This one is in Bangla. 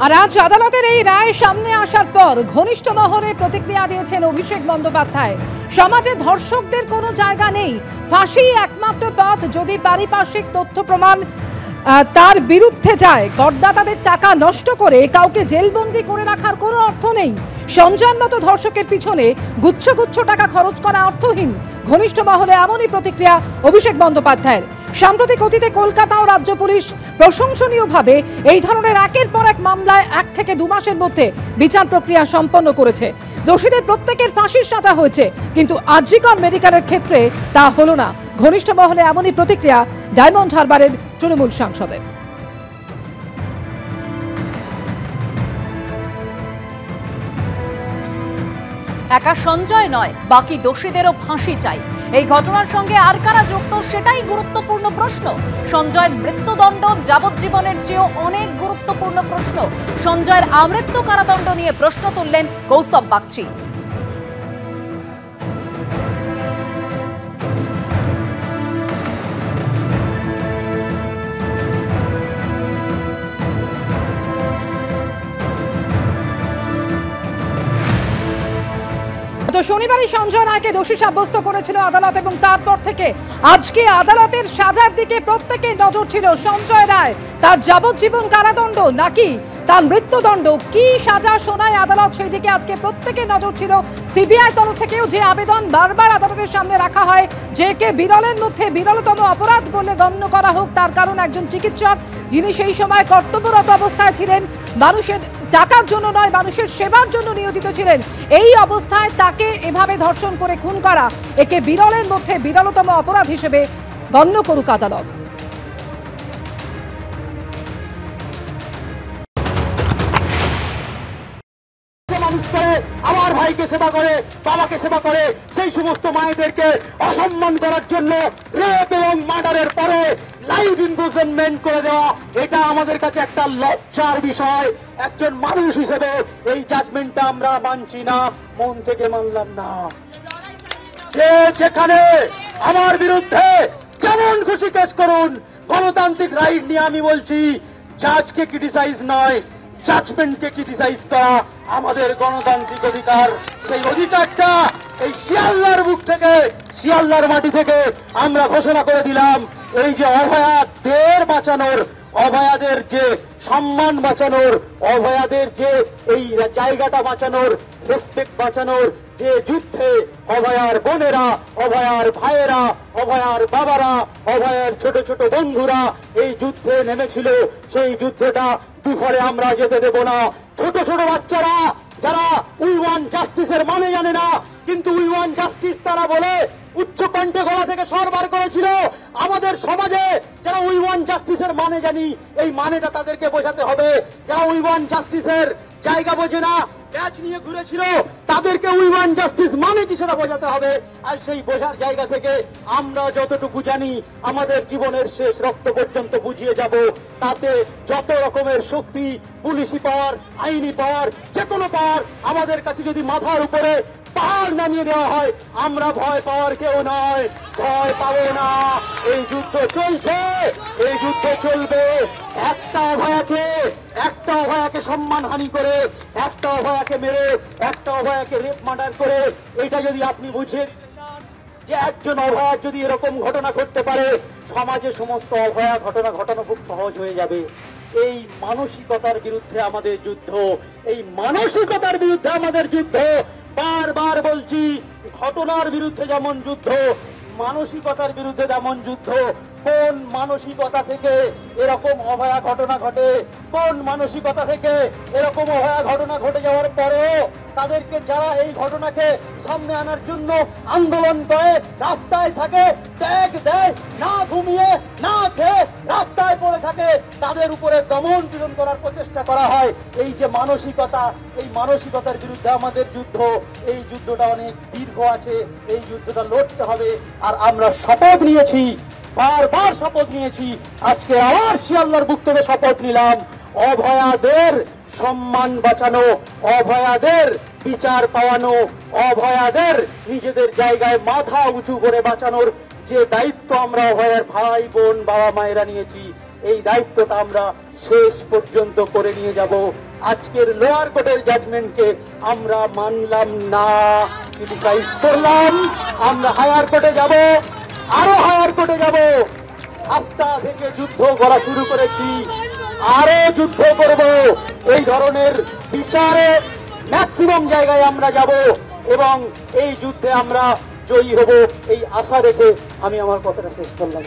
আর আজ আদালতের এই রায় সামনে আসার পর ঘনিষ্ঠ মহলে প্রতিক্রিয়া দিয়েছেন অভিষেক বন্দ্যোপাধ্যায়। সমাজে ধর্ষকদের কোনো জায়গা নেই, ফাঁসি একমাত্র পথ। যদি পারিপার্শ্বিক তথ্য প্রমাণ তার বিরুদ্ধে যায়, করদাতাদের টাকা নষ্ট করে কাউকে জেলবন্দি করে রাখার কোনো অর্থ নেই। সঞ্জয়ের মতো ধর্ষকের পিছনে গুচ্ছ গুচ্ছ টাকা খরচ করা অর্থহীন। ঘনিষ্ঠ মহলে এমনই প্রতিক্রিয়া অভিষেক বন্দ্যোপাধ্যায়ের। সাম্প্রতিক অতীতে কলকাতা ও রাজ্য পুলিশ প্রশংসনীয়ভাবে এই ধরনের একের পর এক মামলায় 1 থেকে 2 মাসের মধ্যে বিচার প্রক্রিয়া সম্পন্ন করেছে। দোষীদের প্রত্যেকের ফাঁসির সাজা হয়েছে, কিন্তু আরজিকর মেডিকেলের ক্ষেত্রে তা হলো না। ঘনিষ্ঠ মহলে এমনই প্রতিক্রিয়া ডায়মন্ড হারবারের তৃণমূল সাংসদের। একা সঞ্জয় নয়, বাকি দোষীদেরও ফাঁসি চাই। এই ঘটনার সঙ্গে আর কারা যুক্ত সেটাই গুরুত্বপূর্ণ প্রশ্ন। সঞ্জয়ের মৃত্যুদণ্ড যাবজ্জীবনের চেয়েও অনেক গুরুত্বপূর্ণ প্রশ্ন। সঞ্জয়ের আমৃত্যু কারাদণ্ড নিয়ে প্রশ্ন তুললেন কৌস্তব বাগচি। শনিবারই সঞ্জয় রায়কে দোষী সাব্যস্ত করেছিল আদালত, এবং তারপর থেকে আজকে আদালতের সাজার দিকে প্রত্যেকের নজর ছিল। সঞ্জয় রায় তার যাবজ্জীবন কারাদণ্ড নাকি তার মৃত্যুদণ্ড, কি সাজা শোনায় আদালত, সেই দিকে আজকে প্রত্যেকের নজর ছিল। সিবিআই তরফ থেকেও যে আবেদন বারবার আদালতের সামনে রাখা হয় যে কে বিরলের মধ্যে বিরলতম অপরাধ বলে গণ্য করা হোক, তার কারণ একজন চিকিৎসক যিনি সেই সময় কর্তব্যরত অবস্থায় ছিলেন, মানুষের টাকার জন্য নয় মানুষের সেবার জন্য নিয়োজিত ছিলেন। এই অবস্থায় তাকে এভাবে ধর্ষণ করে খুন করা, একে বিরলের মধ্যে বিরলতম অপরাধ হিসেবে গণ্য করুক আদালত। মানুষ করে, আমার ভাইকে সেবা করে, বাবাকে সেবা করে, সেই সমস্ত মায়েদেরকে অসম্মান করার জন্য রেপ এবং মার্ডারের পরে লাইফ ইমপ্রিজনমেন্ট করে দেওয়া, এটা আমাদের কাছে একটা লজ্জার বিষয়। একজন মানুষ হিসেবে এই জাজমেন্টটা আমরা মানছি না, মন থেকে মানলাম না। যে যেখানে আমার বিরুদ্ধে যেমন খুশি কেস করুন, গণতান্ত্রিক রাইট নিয়ে আমি বলছি, জাজকে ক্রিটিসাইজ নয়, জাজমেন্টকে ক্রিটিসাইজ করা আমাদের গণতান্ত্রিক অধিকার। সেই অধিকারটা এই শিয়ালদার বুক থেকে, শিয়ালদার মাটি থেকে আমরা ঘোষণা করে দিলাম। এই যে অভয়াদের বাঁচানোর, অভয়াদের যে সম্মান বাঁচানোর, অভয়াদের যে এই জায়গাটা বাঁচানোর, রেসপেক্ট বাঁচানোর যে যুদ্ধে অভয়ার বোনেরা, অভয়ার ভাইয়েরা, অভয়ার বাবারা, অভয়ার ছোট ছোট বন্ধুরা এই যুদ্ধে নেমেছিল, সেই যুদ্ধটা বিফলে আমরা যেতে দেব না। ছোট ছোট বাচ্চারা যারা উই ওয়ান্ট জাস্টিসের মানে জানে না, কিন্তু উই ওয়ান্ট জাস্টিস তারা বলে উচ্চ কণ্ঠে গলা থেকে স্বর বার করেছিল। আমাদের সমাজে যারা উই ওয়ান্ট জাস্টিসের মানে জানি, এই মানেটা তাদেরকে বোঝাতে হবে। যারা উই ওয়ান্ট জাস্টিসের জায়গা বোঝে না, ব্যাচ নিয়ে ঘুরেছিল, তাদেরকে উই ওয়ান্ট জাস্টিস মানে কি সেটা বোঝাতে হবে। আর সেই বোঝার জায়গা থেকে আমরা যতটুকু জানি, আমাদের জীবনের শেষ রক্ত পর্যন্ত বুঝিয়ে যাব। তাতে যত রকমের শক্তি, পুলিশি পাওয়ার, আইনি পাওয়ার, যে কোনো পাওয়ার আমাদের কাছে যদি মাথার উপরে পাহাড় নামিয়ে দেওয়া হয়, আমরা ভয় পাওয়ার কেউ নয়, ভয় পাবো না। এই যুদ্ধ চলছে, এই যুদ্ধ চলবে। একটা অভয়াকে সম্মানহানি করে, একটা অভয়াকে মেরে, একটা অভয়াকে রেপ মার্ডার করে, এটা যদি আপনি বুঝিয়ে চান যে একজন অভয়ার যদি এরকম ঘটনা ঘটতে পারে, সমাজে সমস্ত অভয়া ঘটনা ঘটানো খুব সহজ হয়ে যাবে। এই মানসিকতার বিরুদ্ধে আমাদের যুদ্ধ, এই মানসিকতার বিরুদ্ধে আমাদের যুদ্ধ। বারবার বলছি, ঘটনার বিরুদ্ধে যেমন যুদ্ধ, মানসিকতার বিরুদ্ধে যেমন যুদ্ধ। কোন মানসিকতা থেকে এরকম অভয়া ঘটনা ঘটে, কোন মানসিকতা থেকে এরকম অভয়া ঘটনা ঘটে যাওয়ার পরেও তাদেরকে যারা এই ঘটনাকে সামনে আনার জন্য আন্দোলন করে, রাস্তায় থাকে, ট্যাগ দেয়, না ঘুমিয়ে না খেয়ে রাস্তায় পড়ে থাকে, তাদের উপরে দমন পীড়ন করার প্রচেষ্টা করা হয়। এই যে মানসিকতা, এই মানসিকতার বিরুদ্ধে আমাদের যুদ্ধ, এই যুদ্ধটা অনেক দীর্ঘ আছে, এই যুদ্ধটা লড়তে হবে। আর আমরা শপথ নিয়েছি, বারবার শপথ নিয়েছি, আজকে আবার শিয়ালদার বুক থেকে শপথ নিলাম, অভয়াদের সম্মান বাঁচানো, অভয়াদের বিচার পাওয়ানো, অভয়াদের নিজেদের জায়গায় মাথা উঁচু করে বাঁচানোর যে দায়িত্ব আমরা অভয়ার ভাই বোন বাবা মায়েরা নিয়েছি, এই দায়িত্বটা আমরা শেষ পর্যন্ত করে নিয়ে যাব। আজকের লোয়ার কোর্টের জাজমেন্টকে আমরা মানলাম না, ক্রিটিসাইজ করলাম। আমরা হায়ার কোর্টে যাব, আরো হায়ার কোর্টে যাব। আস্থা থেকে যুদ্ধ করা শুরু করেছি, আরো যুদ্ধ করব। এই ধরনের বিচারে ম্যাক্সিমাম জায়গায় আমরা যাব এবং এই যুদ্ধে আমরা জয়ী হব, এই আশা রেখে আমি আমার কথাটা শেষ করলাম।